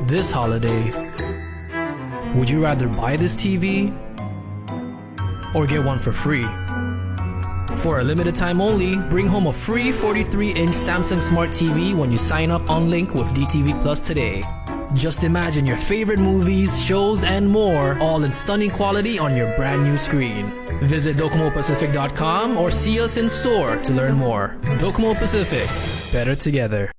This holiday, would you rather buy this TV or get one for free? For a limited time only, bring home a free 43-inch Samsung Smart TV when you sign up on Link with DTV Plus today. Just imagine your favorite movies, shows, and more, all in stunning quality on your brand new screen. Visit DocomoPacific.com or see us in store to learn more. Docomo Pacific, better together.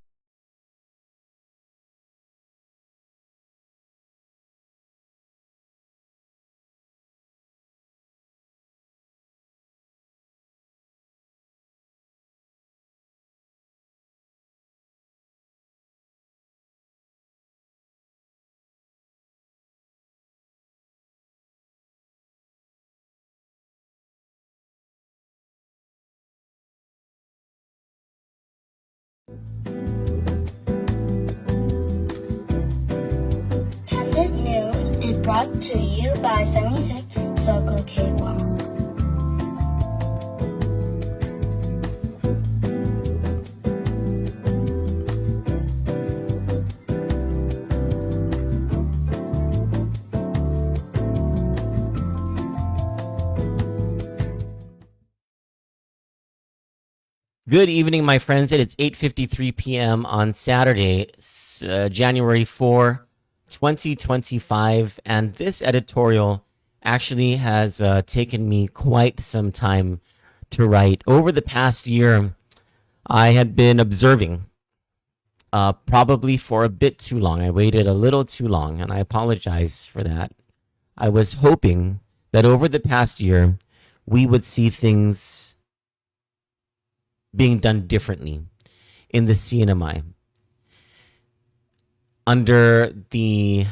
Kandit News is brought to you by 76 Circle K Guam. Good evening, my friends. It's 8:53 p.m. on Saturday, January 4, 2025, and this editorial actually has taken me quite some time to write. Over the past year, I had been observing, probably for a bit too long. I waited a little too long, and I apologize for that. I was hoping that over the past year, we would see things being done differently in the CNMI. Under the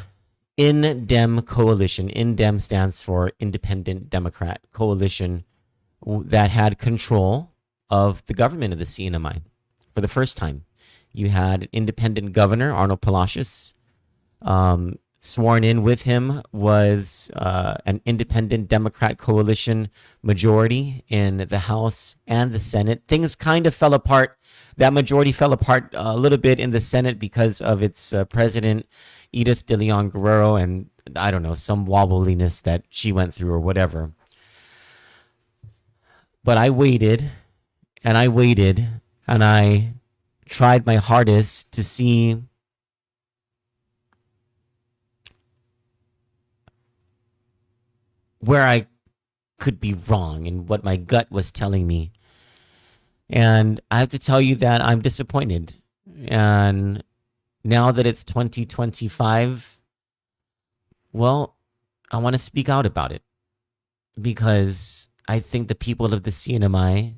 INDEM coalition, INDEM stands for Independent Democrat Coalition, that had control of the government of the CNMI for the first time. You had independent Governor Arnold Palacios. Sworn in with him was an independent Democrat coalition majority in the House and the Senate. Things kind of fell apart. That majority fell apart a little bit in the Senate because of its president, Edith De Leon Guerrero, and I don't know, some wobbliness that she went through or whatever. But I waited and I waited and I tried my hardest to see where I could be wrong and what my gut was telling me. And I have to tell you that I'm disappointed. And now that it's 2025, well, I want to speak out about it because I think the people of the CNMI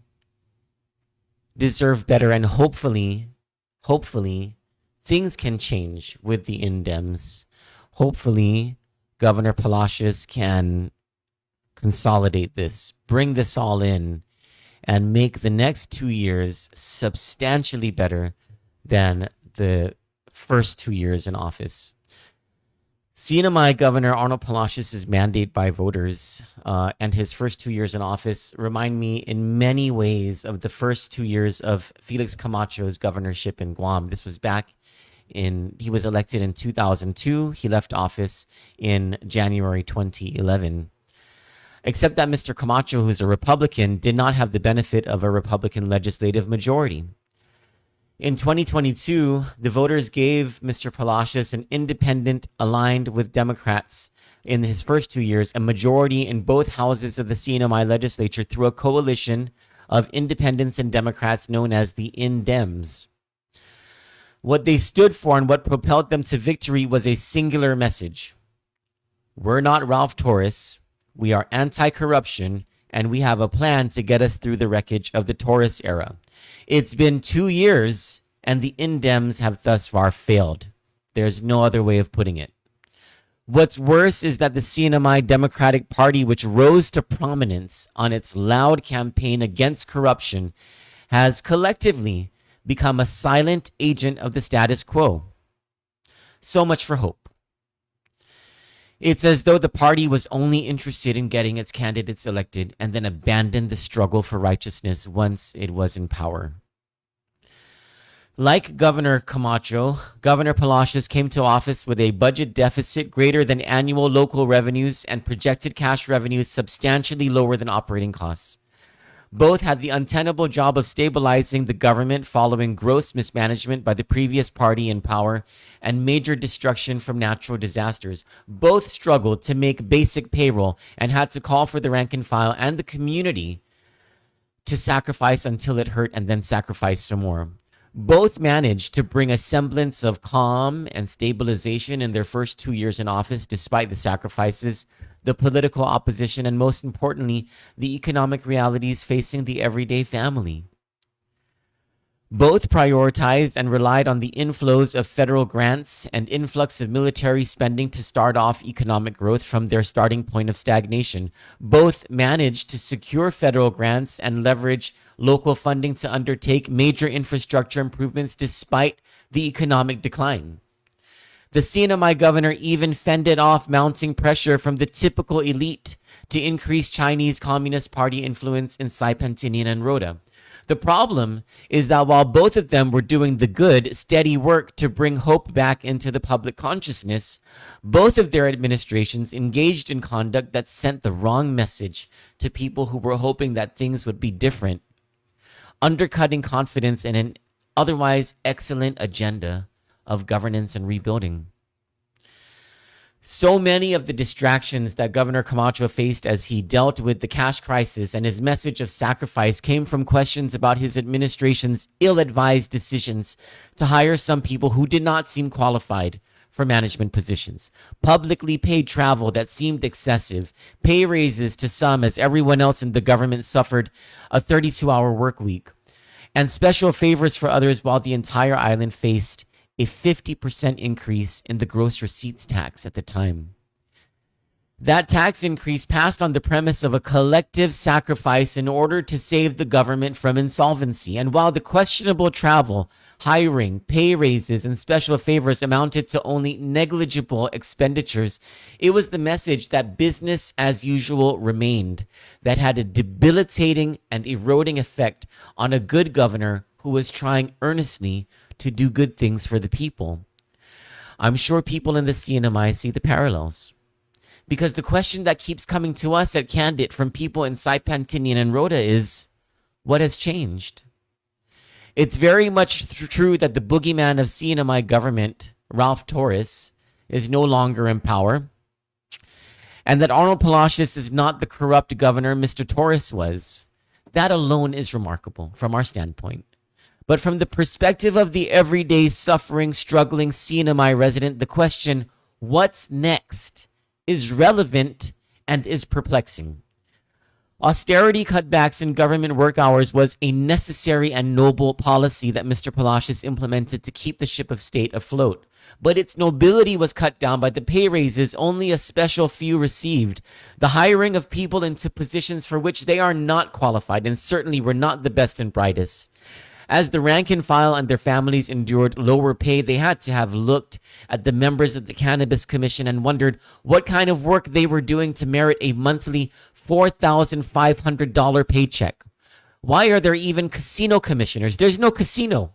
deserve better, and hopefully things can change with the INDEMs. Hopefully Governor Palacios can consolidate this, bring this all in, and make the next 2 years substantially better than the first 2 years in office. CNMI Governor Arnold Palacios' mandate by voters and his first 2 years in office remind me in many ways of the first 2 years of Felix Camacho's governorship in Guam. This was he was elected in 2002. He left office in January 2011. Except that Mr. Camacho, who's a Republican, did not have the benefit of a Republican legislative majority. In 2022, the voters gave Mr. Palacios, an independent aligned with Democrats in his first 2 years, a majority in both houses of the CNMI legislature through a coalition of independents and Democrats known as the INDEMs. What they stood for and what propelled them to victory was a singular message. We're not Ralph Torres. We are anti-corruption, and we have a plan to get us through the wreckage of the Torres era. It's been 2 years, and the INDEMs have thus far failed. There's no other way of putting it. What's worse is that the CNMI Democratic Party, which rose to prominence on its loud campaign against corruption, has collectively become a silent agent of the status quo. So much for hope. It's as though the party was only interested in getting its candidates elected and then abandoned the struggle for righteousness once it was in power. Like Governor Camacho, Governor Palacios came to office with a budget deficit greater than annual local revenues and projected cash revenues substantially lower than operating costs. Both had the untenable job of stabilizing the government following gross mismanagement by the previous party in power and major destruction from natural disasters. Both struggled to make basic payroll and had to call for the rank and file and the community to sacrifice until it hurt and then sacrifice some more. Both managed to bring a semblance of calm and stabilization in their first 2 years in office, despite the sacrifices, the political opposition, and most importantly, the economic realities facing the everyday family. Both prioritized and relied on the inflows of federal grants and influx of military spending to start off economic growth from their starting point of stagnation. Both managed to secure federal grants and leverage local funding to undertake major infrastructure improvements despite the economic decline. The CNMI governor even fended off mounting pressure from the typical elite to increase Chinese Communist Party influence in Saipan, and Rota. The problem is that while both of them were doing the good, steady work to bring hope back into the public consciousness, both of their administrations engaged in conduct that sent the wrong message to people who were hoping that things would be different, undercutting confidence in an otherwise excellent agenda of governance and rebuilding. So many of the distractions that Governor Camacho faced as he dealt with the cash crisis and his message of sacrifice came from questions about his administration's ill-advised decisions to hire some people who did not seem qualified for management positions, publicly paid travel that seemed excessive, pay raises to some as everyone else in the government suffered a 32-hour work week, and special favors for others while the entire island faced a 50% increase in the gross receipts tax at the time. That tax increase passed on the premise of a collective sacrifice in order to save the government from insolvency. And while the questionable travel, hiring, pay raises, and special favors amounted to only negligible expenditures, it was the message that business as usual remained, that had a debilitating and eroding effect on a good governor who was trying earnestly to do good things for the people. I'm sure people in the CNMI see the parallels. Because the question that keeps coming to us at Kandit from people in Saipan, and Rota is, what has changed? It's very much true that the boogeyman of CNMI government, Ralph Torres, is no longer in power, and that Arnold Palacios is not the corrupt governor Mr. Torres was. That alone is remarkable from our standpoint. But from the perspective of the everyday suffering, struggling CNMI resident, the question, what's next, is relevant and is perplexing. Austerity cutbacks in government work hours was a necessary and noble policy that Mr. Palacios implemented to keep the ship of state afloat. But its nobility was cut down by the pay raises only a special few received, the hiring of people into positions for which they are not qualified and certainly were not the best and brightest. As the rank and file and their families endured lower pay, they had to have looked at the members of the Cannabis Commission and wondered what kind of work they were doing to merit a monthly $4,500 paycheck. Why are there even casino commissioners? There's no casino.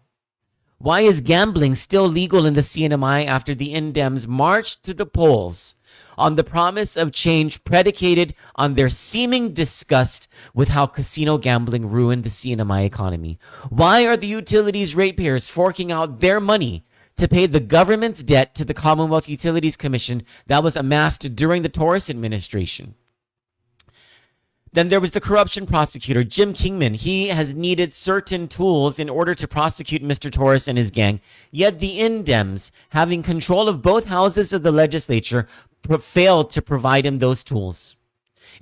Why is gambling still legal in the CNMI after the INDEMs marched to the polls on the promise of change predicated on their seeming disgust with how casino gambling ruined the CNMI economy? Why are the utilities ratepayers forking out their money to pay the government's debt to the Commonwealth Utilities Commission that was amassed during the Torres administration? Then there was the corruption prosecutor, Jim Kingman. He has needed certain tools in order to prosecute Mr. Torres and his gang. Yet the INDEMs, having control of both houses of the legislature, failed to provide him those tools.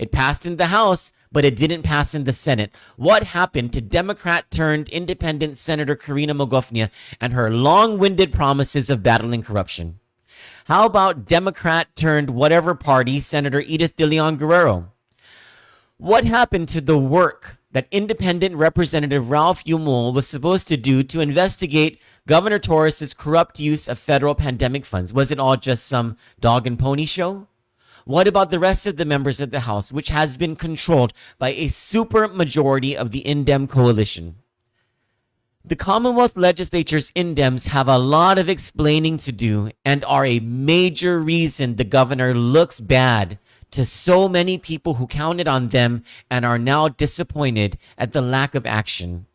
It passed in the House, but it didn't pass in the Senate. What happened to Democrat-turned-independent Senator Karina Mogofnia and her long-winded promises of battling corruption? How about Democrat-turned-whatever party Senator Edith De Leon Guerrero? What happened to the work that independent Representative Ralph Yumul was supposed to do to investigate Governor Torres' corrupt use of federal pandemic funds? Was it all just some dog and pony show? What about the rest of the members of the House, which has been controlled by a super majority of the INDEM coalition? The Commonwealth Legislature's INDEMs have a lot of explaining to do and are a major reason the governor looks bad to so many people who counted on them and are now disappointed at the lack of action.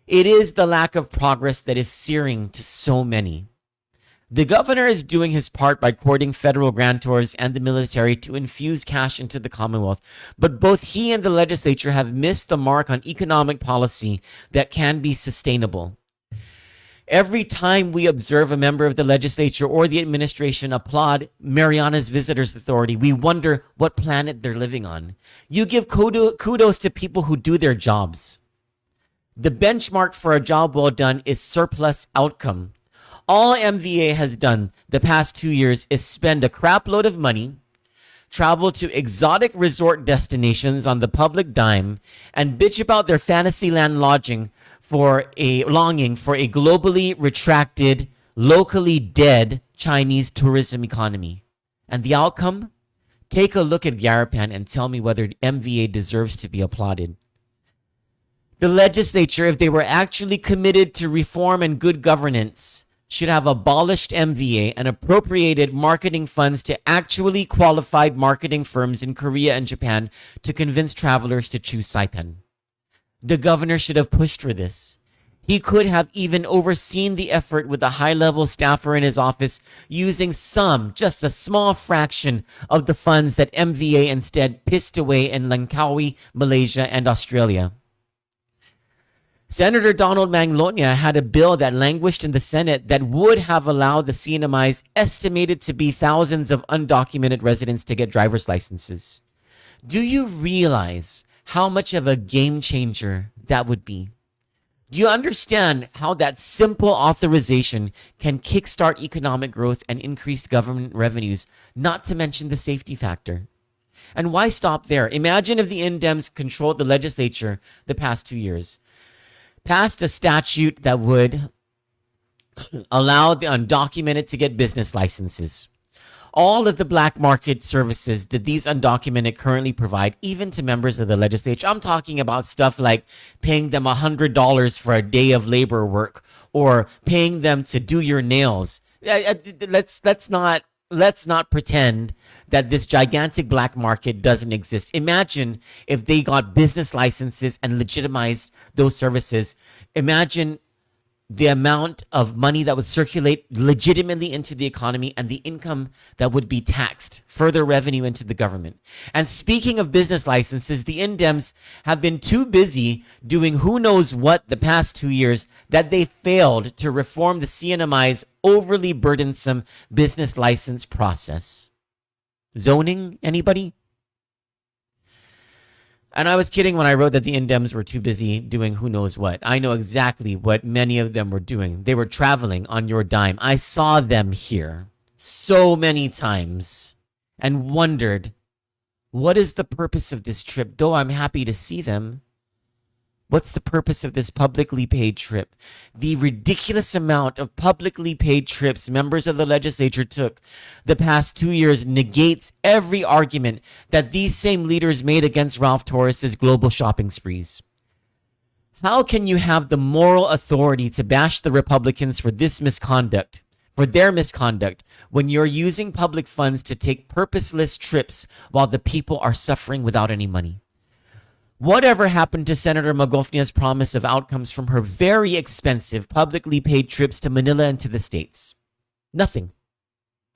It is the lack of progress that is searing to so many. The governor is doing his part by courting federal grantors and the military to infuse cash into the Commonwealth, but both he and the legislature have missed the mark on economic policy that can be sustainable. Every time we observe a member of the legislature or the administration applaud Mariana's Visitors Authority, we wonder what planet they're living on. You give kudos to people who do their jobs. The benchmark for a job well done is surplus outcome. All MVA has done the past 2 years is spend a crap load of money, travel to exotic resort destinations on the public dime, and bitch about their Fantasyland longing for a globally retracted, locally dead Chinese tourism economy. And the outcome? Take a look at Garapan and tell me whether MVA deserves to be applauded. The legislature, if they were actually committed to reform and good governance, should have abolished MVA and appropriated marketing funds to actually qualified marketing firms in Korea and Japan to convince travelers to choose Saipan. The governor should have pushed for this. He could have even overseen the effort with a high-level staffer in his office using just a small fraction of the funds that MVA instead pissed away in Langkawi, Malaysia, and Australia. Senator Donald Manglona had a bill that languished in the Senate that would have allowed the CNMIs estimated to be thousands of undocumented residents to get driver's licenses. Do you realize how much of a game changer that would be? Do you understand how that simple authorization can kickstart economic growth and increase government revenues, not to mention the safety factor? And why stop there? Imagine if the INDEMs controlled the legislature the past 2 years. Passed a statute that would allow the undocumented to get business licenses. All of the black market services that these undocumented currently provide, even to members of the legislature. I'm talking about stuff like paying them $100 for a day of labor work or paying them to do your nails. Let's not pretend that this gigantic black market doesn't exist. Imagine if they got business licenses and legitimized those services. Imagine the amount of money that would circulate legitimately into the economy and the income that would be taxed, further revenue into the government. And speaking of business licenses, the INDEMs have been too busy doing who knows what the past 2 years that they failed to reform the CNMI's overly burdensome business license process. Zoning, anybody? And I was kidding when I wrote that the INDEMs were too busy doing who knows what. I know exactly what many of them were doing. They were traveling on your dime. I saw them here so many times and wondered, what is the purpose of this trip? Though I'm happy to see them. What's the purpose of this publicly paid trip? The ridiculous amount of publicly paid trips members of the legislature took the past 2 years negates every argument that these same leaders made against Ralph Torres' global shopping sprees. How can you have the moral authority to bash the Republicans for their misconduct, when you're using public funds to take purposeless trips while the people are suffering without any money? Whatever happened to Senator Magofnia's promise of outcomes from her very expensive publicly paid trips to Manila and to the States? Nothing.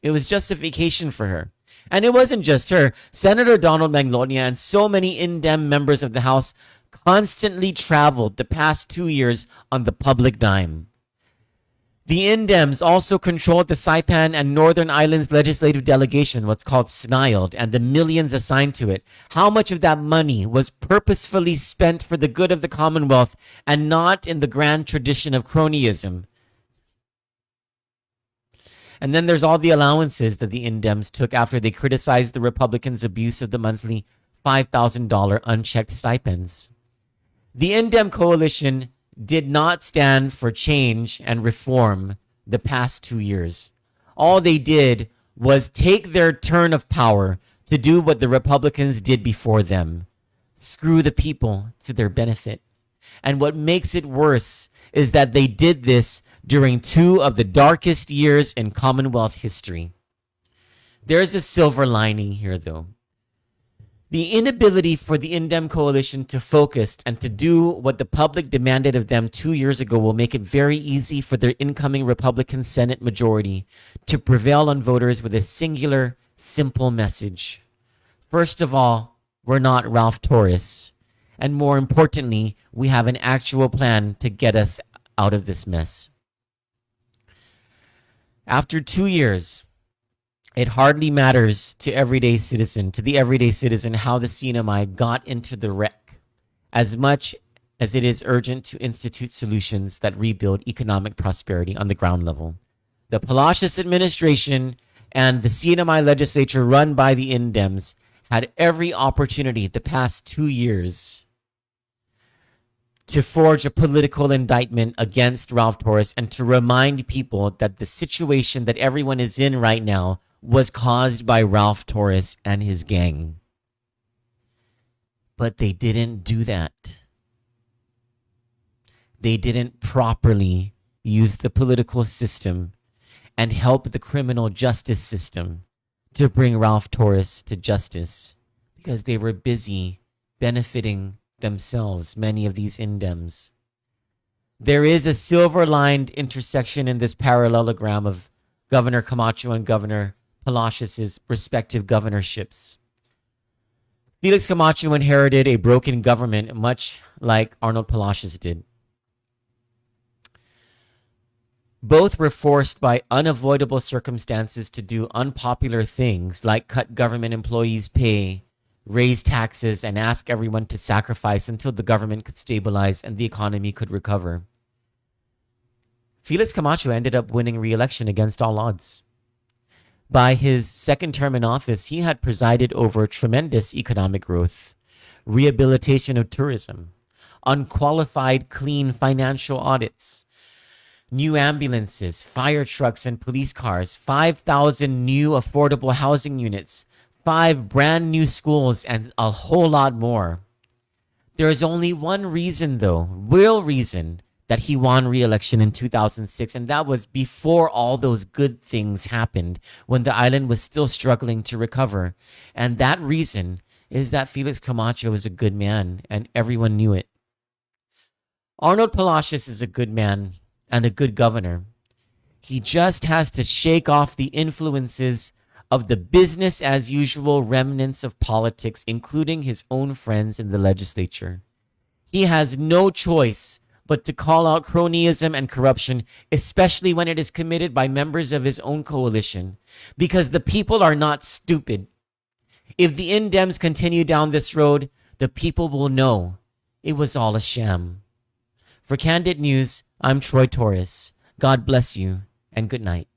It was just a vacation for her. And it wasn't just her. Senator Donald Manglona and so many INDEM members of the House constantly traveled the past 2 years on the public dime. The INDEMs also controlled the Saipan and Northern Islands Legislative Delegation, what's called SNILD, and the millions assigned to it. How much of that money was purposefully spent for the good of the Commonwealth and not in the grand tradition of cronyism? And then there's all the allowances that the INDEMs took after they criticized the Republicans' abuse of the monthly $5,000 unchecked stipends. The INDEM coalition did not stand for change and reform the past 2 years. All they did was take their turn of power to do what the Republicans did before them. Screw the people to their benefit. And what makes it worse is that they did this during two of the darkest years in Commonwealth history. There's a silver lining here, though. The inability for the INDEM coalition to focus and to do what the public demanded of them 2 years ago will make it very easy for their incoming Republican Senate majority to prevail on voters with a singular, simple message. First of all, we're not Ralph Torres. And more importantly, we have an actual plan to get us out of this mess. After 2 years, it hardly matters to the everyday citizen, how the CNMI got into the wreck, as much as it is urgent to institute solutions that rebuild economic prosperity on the ground level. The Palacios administration and the CNMI legislature run by the INDEMs had every opportunity the past 2 years to forge a political indictment against Ralph Torres and to remind people that the situation that everyone is in right now was caused by Ralph Torres and his gang. But they didn't do that. They didn't properly use the political system and help the criminal justice system to bring Ralph Torres to justice because they were busy benefiting themselves, many of these INDEMs. There is a silver-lined intersection in this parallelogram of Governor Camacho and Governor Palacios' respective governorships. Felix Camacho inherited a broken government, much like Arnold Palacios did. Both were forced by unavoidable circumstances to do unpopular things like cut government employees' pay, raise taxes, and ask everyone to sacrifice until the government could stabilize and the economy could recover. Felix Camacho ended up winning re-election against all odds. By his second term in office, he had presided over tremendous economic growth, rehabilitation of tourism, unqualified clean financial audits, new ambulances, fire trucks and police cars, 5,000 new affordable housing units, 5 brand new schools, and a whole lot more. There is only one reason, though, real reason, that he won re-election in 2006, and that was before all those good things happened, when the island was still struggling to recover. And that reason is that Felix Camacho is a good man, and everyone knew it. Arnold Palacios is a good man and a good governor. He just has to shake off the influences of the business-as-usual remnants of politics, including his own friends in the legislature. He has no choice but to call out cronyism and corruption, especially when it is committed by members of his own coalition, because the people are not stupid. If the INDEMs continue down this road, the people will know it was all a sham. For Kandit News, I'm Troy Torres. God bless you, and good night.